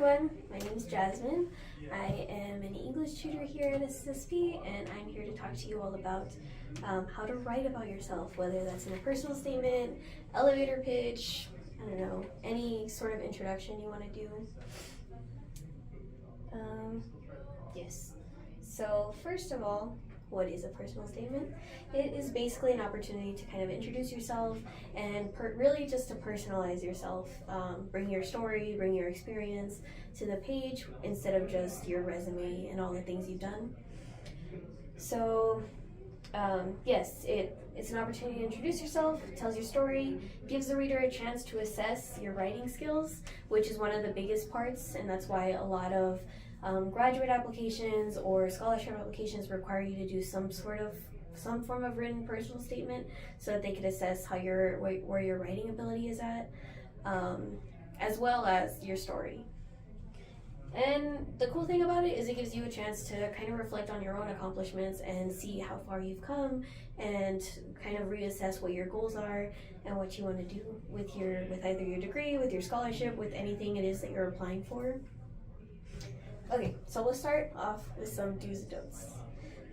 everyone, my name is Jasmine. I am an English tutor here at SSP, and I'm here to talk to you all about how to write about yourself, whether that's in a personal statement, elevator pitch, I don't know, any sort of introduction you want to do. Yes. So first of all, what is a personal statement? It is basically an opportunity to kind of introduce yourself and really just to personalize yourself. Bring your story, bring your experience to the page instead of just your resume and all the things you've done. So yes, it's an opportunity to introduce yourself, tells your story, gives the reader a chance to assess your writing skills, which is one of the biggest parts, and that's why a lot of graduate applications or scholarship applications require you to do some form of written personal statement so that they can assess how where your writing ability is at, as well as your story. And the cool thing about it is it gives you a chance to kind of reflect on your own accomplishments and see how far you've come and kind of reassess what your goals are and what you want to do with either your degree, with your scholarship, with anything it is that you're applying for. Okay, so we'll start off with some do's and don'ts.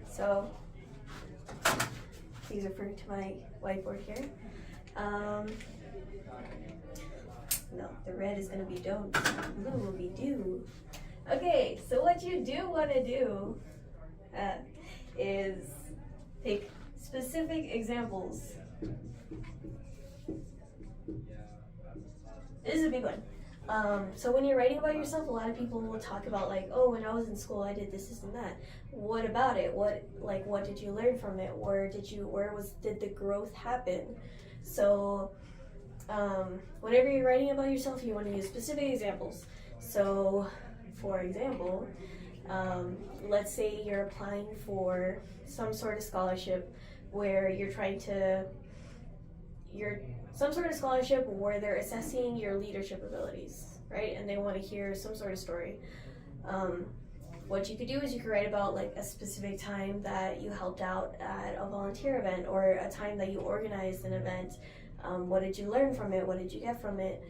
So these refer to my whiteboard here. No, the red is going to be don't, blue will be do. Okay, so what you do want to do is take specific examples. This is a big one. So when you're writing about yourself, a lot of people will talk about like, oh, when I was in school, I did this and that. What about it? What did you learn from it? Where did the growth happen? So whenever you're writing about yourself, you want to use specific examples. So for example, let's say you're applying for some sort of scholarship where some sort of scholarship where they're assessing your leadership abilities, right? And they want to hear some sort of story. What you could do is you could write about like a specific time that you helped out at a volunteer event or a time that you organized an event. What did you learn from it? What did you get from it?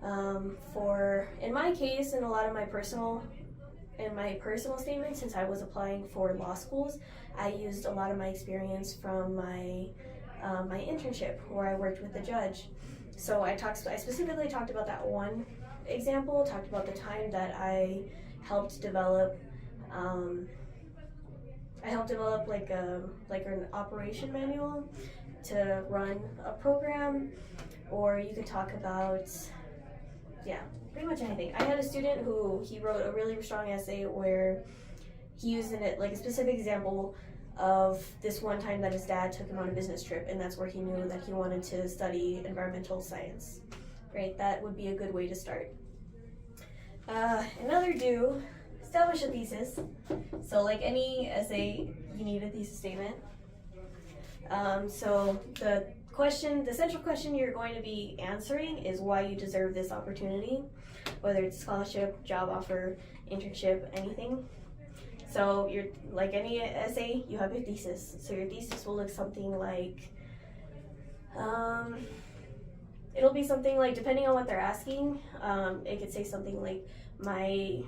In my case, in a lot of my personal statements, since I was applying for law schools, I used a lot of my experience from my internship where I worked with the judge. So I specifically talked about that one example, talked about the time that I helped develop like an operation manual to run a program, or you could talk about, pretty much anything. I had a student he wrote a really strong essay where he used like a specific example of this one time that his dad took him on a business trip, and that's where he knew that he wanted to study environmental science. Right, that would be a good way to start. Another do, establish a thesis. So like any essay, you need a thesis statement. So the central question you're going to be answering is why you deserve this opportunity, whether it's scholarship, job offer, internship, anything. So you're like any essay, you have your thesis. So your thesis will look something like, it'll be something like, depending on what they're asking, it could say something like, my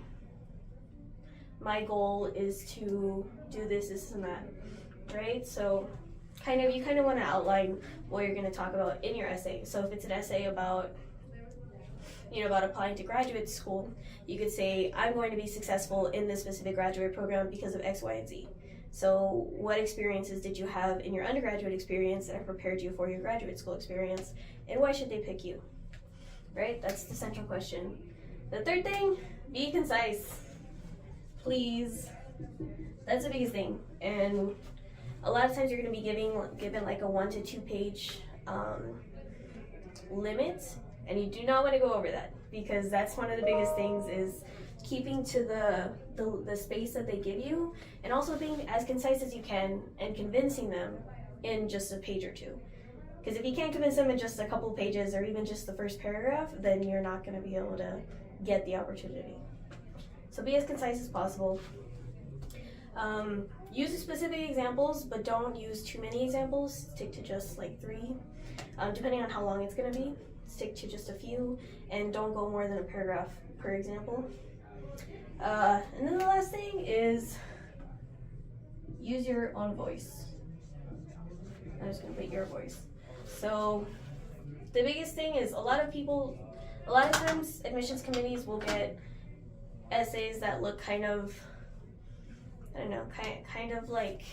goal is to do this and that, right? So you kind of want to outline what you're going to talk about in your essay. So if it's an essay about applying to graduate school, you could say, I'm going to be successful in this specific graduate program because of X, Y, and Z. So what experiences did you have in your undergraduate experience that have prepared you for your graduate school experience, and why should they pick you? Right? That's the central question. The third thing, be concise. Please. That's the biggest thing. And a lot of times you're going to be given like a 1 to 2 page limit, and you do not want to go over that, because that's one of the biggest things is keeping to the space that they give you, and also being as concise as you can and convincing them in just a page or two. Because if you can't convince them in just a couple pages or even just the first paragraph, then you're not going to be able to get the opportunity. So be as concise as possible. Use specific examples, but don't use too many examples. Stick to just like 3, depending on how long it's going to be. Stick to just a few, and don't go more than a paragraph per example. And then the last thing is use your own voice. I'm just gonna put your voice. So the biggest thing is a lot of times admissions committees will get essays that look kind of, I don't know, kind of like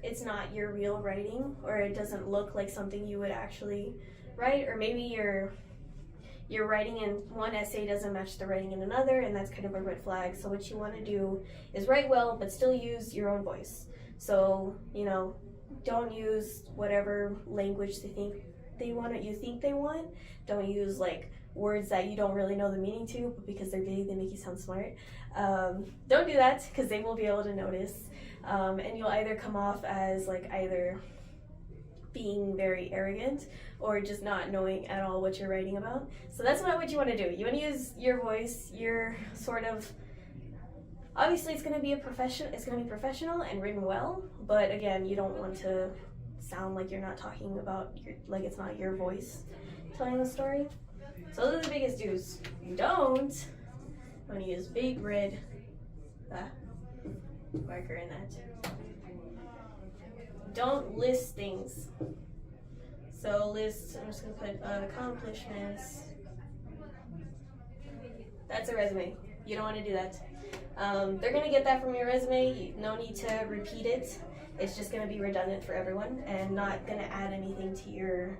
it's not your real writing, or it doesn't look like something you would actually write, or maybe your writing in one essay doesn't match the writing in another, and that's kind of a red flag. So what you want to do is write well, but still use your own voice. So, you know, don't use whatever language you think they want. Don't use like words that you don't really know the meaning to, but because they're big, they make you sound smart. Don't do that, because they will be able to notice. And you'll either come off as like either being very arrogant or just not knowing at all what you're writing about. So that's not what you want to do. You want to use your voice. You're sort of, obviously it's going to be professional and written well, but again, you don't want to sound like you're not talking about like it's not your voice telling the story. So those are the biggest do's. You don't want to use big red marker in that. Don't list things. So list, I'm just going to put accomplishments. That's a resume. You don't want to do that. They're going to get that from your resume. No need to repeat it. It's just going to be redundant for everyone and not going to add anything to your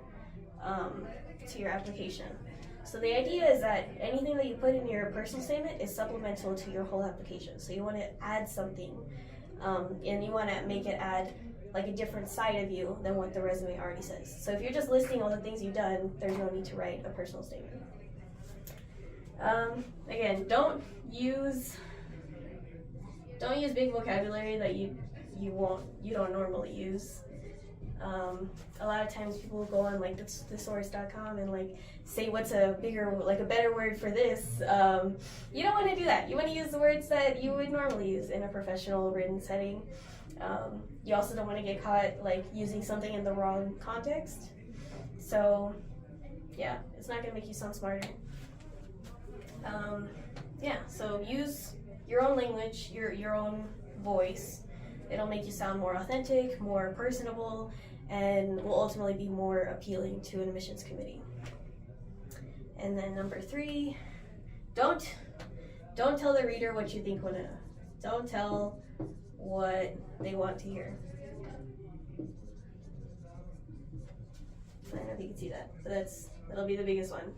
application. So the idea is that anything that you put in your personal statement is supplemental to your whole application. So you want to add something, and you want to make it add like a different side of you than what the resume already says. So if you're just listing all the things you've done, there's no need to write a personal statement. Again, don't use big vocabulary that you don't normally use. A lot of times people will go on like thesaurus.com and like say what's a better word for this. You don't want to do that. You want to use the words that you would normally use in a professional written setting. You also don't want to get caught like using something in the wrong context. So yeah, it's not going to make you sound smarter. So use your own language, your own voice. It'll make you sound more authentic, more personable, and will ultimately be more appealing to an admissions committee. And then number 3, don't tell the reader what you think want to know. Don't tell what they want to hear. I don't know if you can see that, but that'll be the biggest one.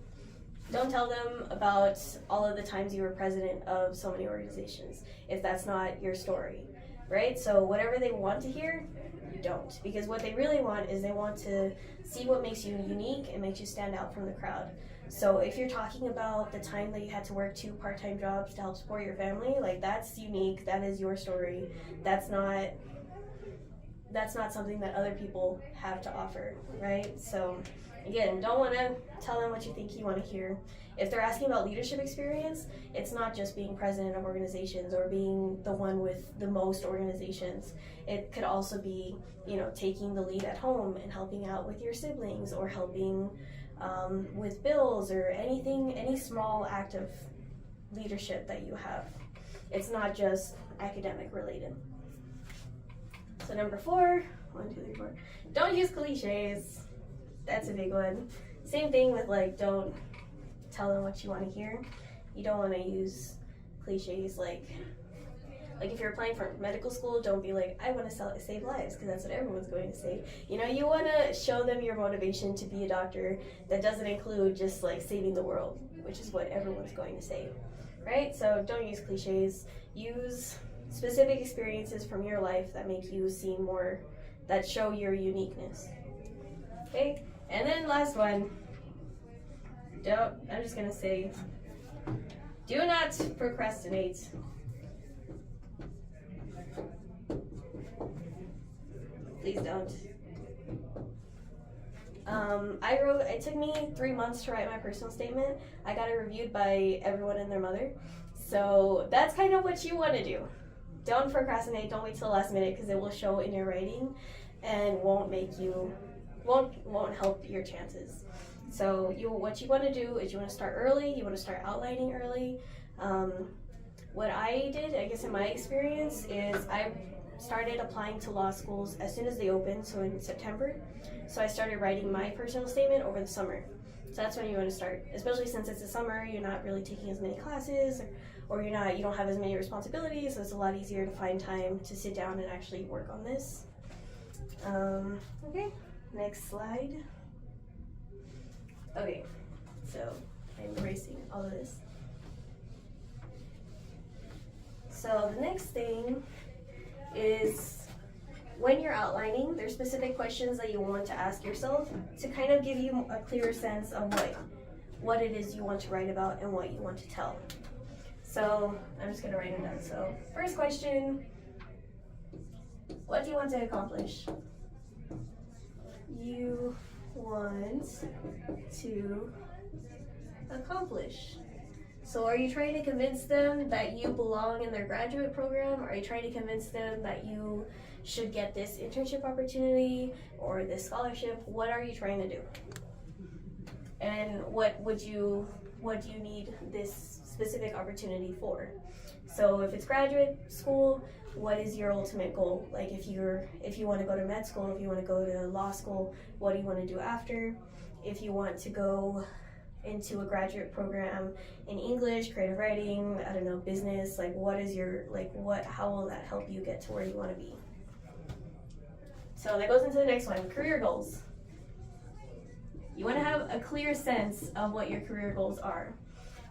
Don't tell them about all of the times you were president of so many organizations if that's not your story, right? So whatever they want to hear, don't. Because what they really want is they want to see what makes you unique and makes you stand out from the crowd. So if you're talking about the time that you had to work 2 part-time jobs to help support your family, like that's unique, that is your story. That's not something that other people have to offer, right? So again, don't want to tell them what you think you want to hear. If they're asking about leadership experience, it's not just being president of organizations or being the one with the most organizations. It could also be, taking the lead at home and helping out with your siblings or helping with bills or any small act of leadership that you have. It's not just academic related. So number 4, 1, 2, 3, 4. Don't use cliches. That's a big one. Same thing with don't tell them what you want to hear. You don't want to use cliches like if you're applying for medical school, don't be like, I want to save lives, because that's what everyone's going to say. You want to show them your motivation to be a doctor that doesn't include just saving the world, which is what everyone's going to say, right? So don't use cliches. Use specific experiences from your life that make you seem more, that show your uniqueness. Okay? And then last one, I'm just going to say, do not procrastinate. Please don't. It took me 3 months to write my personal statement. I got it reviewed by everyone and their mother. So that's kind of what you want to do. Don't procrastinate, don't wait till the last minute, because it will show in your writing and won't help your chances. So what you want to do is you want to start early. You want to start outlining early. What I did, I guess in my experience, is I started applying to law schools as soon as they opened, so in September. So I started writing my personal statement over the summer. So that's when you want to start, especially since it's the summer. You're not really taking as many classes, or you don't have as many responsibilities, so it's a lot easier to find time to sit down and actually work on this. Okay, next slide. Okay, so I'm erasing all of this. So the next thing is, when you're outlining, there's specific questions that you want to ask yourself to kind of give you a clearer sense of what it is you want to write about and what you want to tell. So I'm just gonna write it down. So first question, what do you want to accomplish? You want to accomplish. So are you trying to convince them that you belong in their graduate program? Are you trying to convince them that you should get this internship opportunity or this scholarship? What are you trying to do? And what do you need this specific opportunity for? So if it's graduate school, what is your ultimate goal? Like if you want to go to med school, if you want to go to law school, what do you want to do after? If you want to go into a graduate program in English, creative writing, I don't know, business, how will that help you get to where you want to be? So that goes into the next one, career goals. You want to have a clear sense of what your career goals are.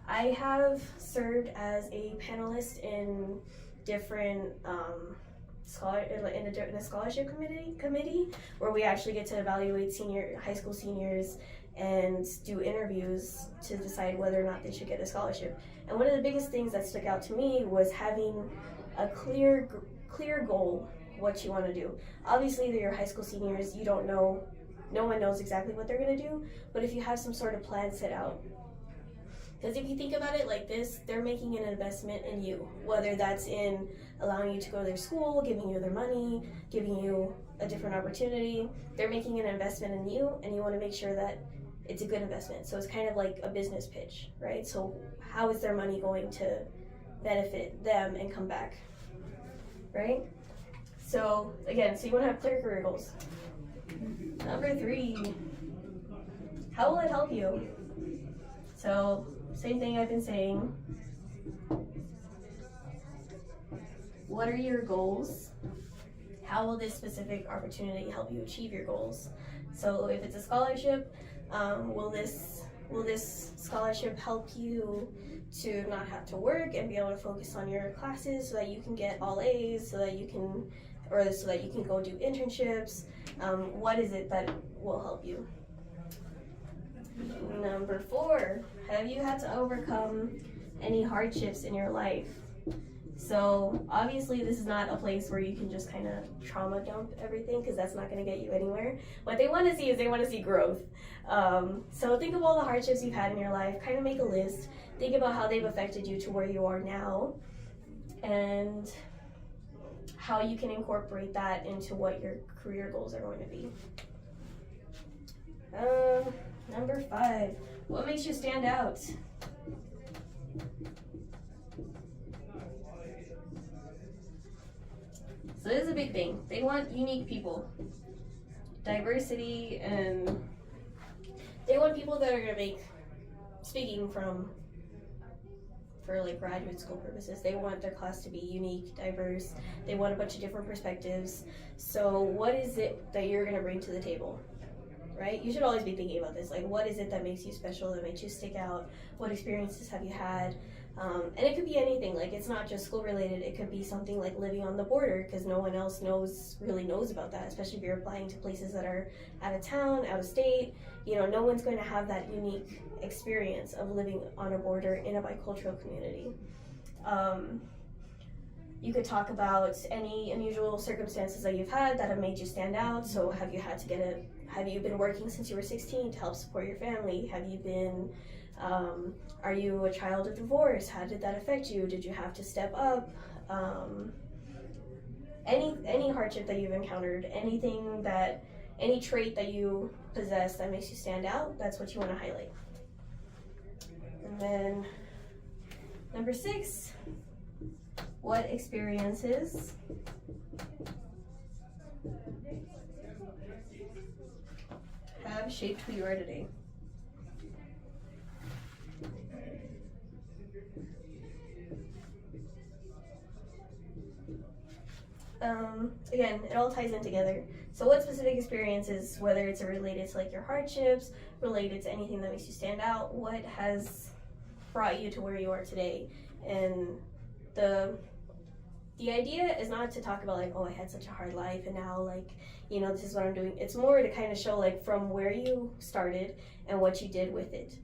I have served as a panelist in different in a scholarship committee where we actually get to evaluate high school seniors and do interviews to decide whether or not they should get a scholarship. And one of the biggest things that stuck out to me was having a clear goal, what you want to do. Obviously, they're your high school seniors, you don't know, no one knows exactly what they're going to do, but if you have some sort of plan set out. Because if you think about it like this, they're making an investment in you, whether that's in allowing you to go to their school, giving you their money, giving you a different opportunity. They're making an investment in you, and you want to make sure that it's a good investment. So it's kind of like a business pitch, right? So how is their money going to benefit them and come back, right? So again, so you want to have clear career goals. Number 3, how will it help you? So same thing I've been saying. What are your goals? How will this specific opportunity help you achieve your goals? So if it's a scholarship, will this scholarship help you to not have to work and be able to focus on your classes so that you can get all A's, so that you can go do internships? What is it that will help you? Number 4, have you had to overcome any hardships in your life? So obviously this is not a place where you can just kind of trauma dump everything, because that's not going to get you anywhere. What they want to see is they want to see growth. So think of all the hardships you've had in your life, kind of make a list, think about how they've affected you to where you are now, and how you can incorporate that into what your career goals are going to be. Number 5, what makes you stand out? So this is a big thing. They want unique people, diversity, and they want people that are going to make, speaking for like graduate school purposes, they want their class to be unique, diverse. They want a bunch of different perspectives. So what is it that you're going to bring to the table? Right? You should always be thinking about this. Like, what is it that makes you special, that makes you stick out? What experiences have you had? And it could be anything. Like, it's not just school related. It could be something like living on the border, because no one else really knows about that, especially if you're applying to places that are out of town, out of state. You know, no one's going to have that unique experience of living on a border in a bicultural community. You could talk about any unusual circumstances that you've had that have made you stand out. So have you been working since you were 16 to help support your family? Are you a child of divorce? How did that affect you? Did you have to step up? Any hardship that you've encountered, anything that any trait that you possess that makes you stand out, that's what you want to highlight. And then number 6, what experiences have shaped who you are today? Again, it all ties in together. So what specific experiences, whether it's related to like your hardships, related to anything that makes you stand out, what has brought you to where you are today? And the idea is not to talk about like, oh, I had such a hard life and now like, you know, this is what I'm doing. It's more to kind of show like from where you started and what you did with it.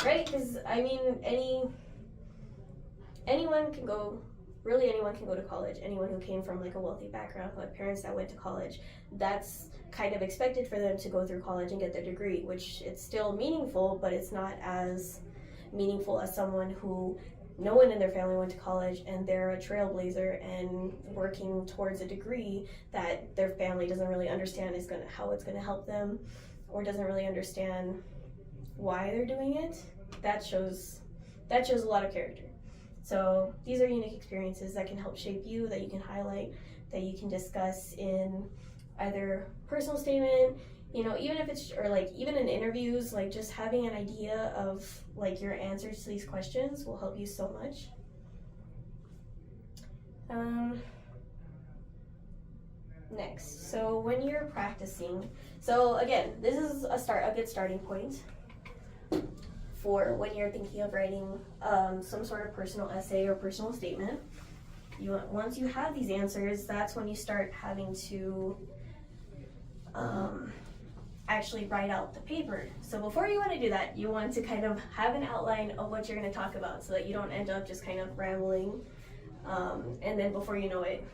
Right? Because I mean, anyone can go to college. Anyone who came from like a wealthy background, who had parents that went to college, that's kind of expected for them to go through college and get their degree, which it's still meaningful, but it's not as meaningful as someone who no one in their family went to college and they're a trailblazer and working towards a degree that their family doesn't really understand how it's gonna help them, or doesn't really understand why they're doing it. That shows a lot of character. So these are unique experiences that can help shape you, that you can highlight, that you can discuss in either personal statement, you know, even if it's, or like even in interviews, like just having an idea of like your answers to these questions will help you so much. Next, so when you're practicing, so again, this is a good starting point for when you're thinking of writing some sort of personal essay or personal statement. Once you have these answers, that's when you start having to actually write out the paper. So before you want to do that, you want to kind of have an outline of what you're going to talk about so that you don't end up just kind of rambling and then before you know it.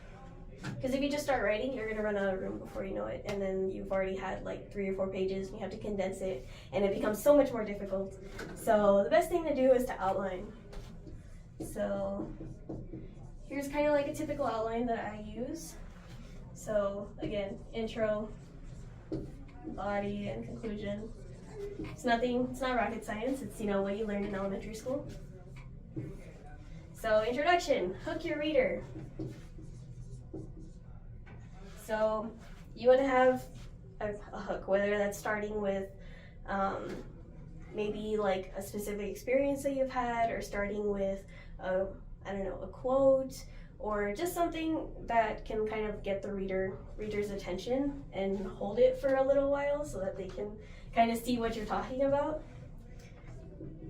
Because if you just start writing, you're going to run out of room before you know it, and then you've already had like 3 or 4 pages and you have to condense it, and it becomes so much more difficult. So the best thing to do is to outline. So here's kind of like a typical outline that I use. So again, intro, body, and conclusion. It's not rocket science, it's, you know, what you learned in elementary school. So introduction, hook your reader. So you want to have a hook, whether that's starting with maybe like a specific experience that you've had, or starting with a quote, or just something that can kind of get the reader's attention and hold it for a little while so that they can kind of see what you're talking about.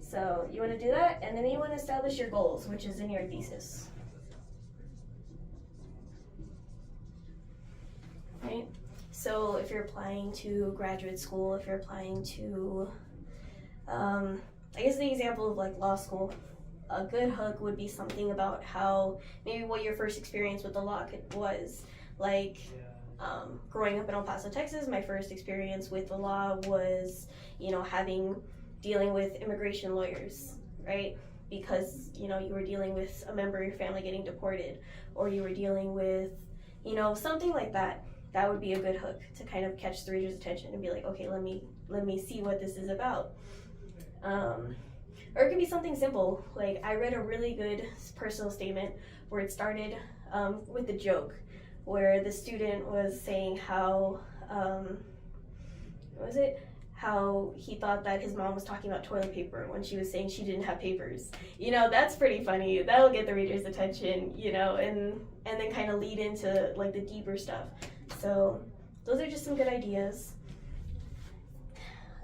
So you want to do that, and then you want to establish your goals, which is in your thesis. Right? So if you're applying to graduate school, if you're applying to, I guess the example of like law school, a good hook would be something about how, maybe what your first experience with the law was. Like, growing up in El Paso, Texas, my first experience with the law was, you know, dealing with immigration lawyers, right? Because, you know, you were dealing with a member of your family getting deported, or you were dealing with, you know, something like that. That would be a good hook to kind of catch the reader's attention and be like, okay, let me see what this is about. Or it could be something simple. Like, I read a really good personal statement where it started with a joke, where the student was saying how, how he thought that his mom was talking about toilet paper when she was saying she didn't have papers. You know, that's pretty funny. That'll get the reader's attention, you know, and then kind of lead into like the deeper stuff. So those are just some good ideas.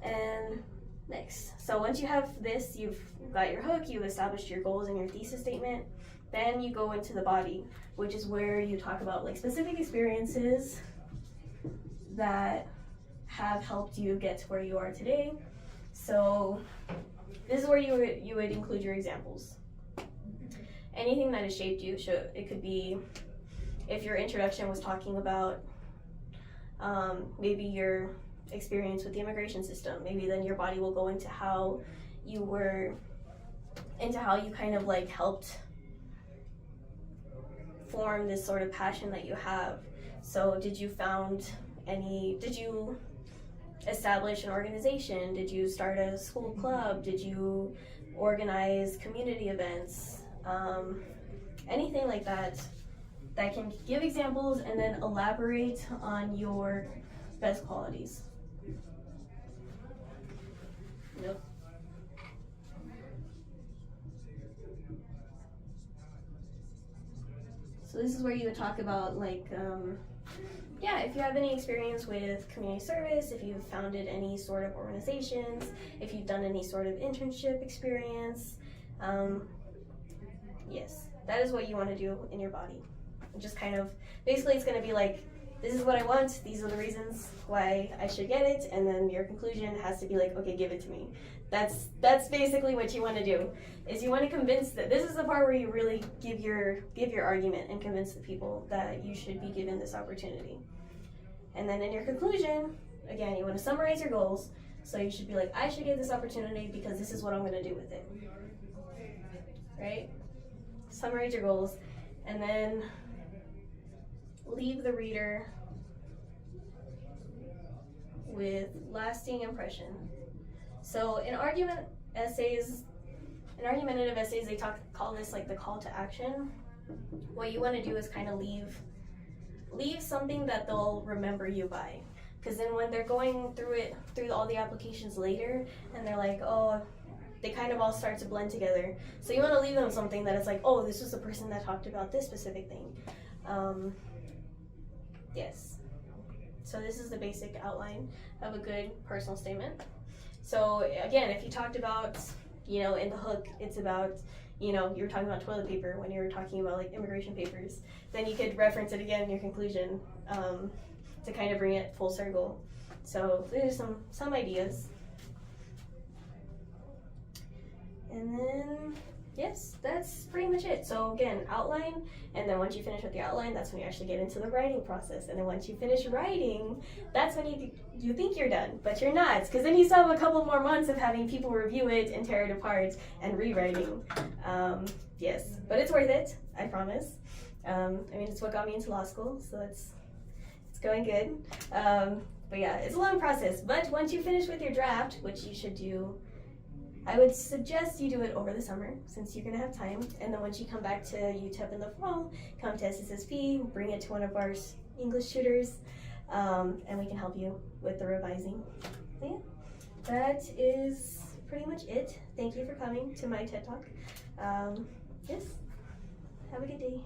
And next, so once you have this, you've got your hook, you've established your goals and your thesis statement, then you go into the body, which is where you talk about like specific experiences that have helped you get to where you are today. So this is where you would include your examples. Anything that has shaped you, it could be, if your introduction was talking about maybe your experience with the immigration system, maybe then your body will go into how you kind of like helped form this sort of passion that you have. So did you establish an organization? Did you start a school club? Did you organize community events? Anything like that can give examples and then elaborate on your best qualities. Nope. So this is where you would talk about like, if you have any experience with community service, if you've founded any sort of organizations, if you've done any sort of internship experience, yes, that is what you want to do in your body. Just kind of, basically it's going to be like, this is what I want, these are the reasons why I should get it, and then your conclusion has to be like, okay, give it to me. That's basically what you want to do, is you want to convince that this is the part where you really give your argument and convince the people that you should be given this opportunity. And then in your conclusion, again, you want to summarize your goals, so you should be like, I should get this opportunity because this is what I'm going to do with it. Right? Summarize your goals, and then leave the reader with lasting impression. So in argumentative essays, they call this like the call to action. What you want to do is kind of leave something that they'll remember you by. Because then when they're going through all the applications later, and they're like, oh, they kind of all start to blend together. So you want to leave them something that is like, oh, this was the person that talked about this specific thing. Yes. So this is the basic outline of a good personal statement. So again, if you talked about, in the hook, it's about, you were talking about toilet paper when you were talking about like immigration papers, then you could reference it again in your conclusion to kind of bring it full circle. So there's some ideas. And then, yes, that's pretty much it. So again, outline, and then once you finish with the outline, that's when you actually get into the writing process. And then once you finish writing, that's when you think you're done, but you're not, because then you still have a couple more months of having people review it and tear it apart and rewriting. Yes, but it's worth it, I promise. It's what got me into law school, so it's going good. But yeah, it's a long process, but once you finish with your draft, which you should do, I would suggest you do it over the summer, since you're going to have time, and then once you come back to UTEP in the fall, come to SSSP, bring it to one of our English tutors, and we can help you with the revising. So yeah, that is pretty much it. Thank you for coming to my TED Talk. Yes, have a good day.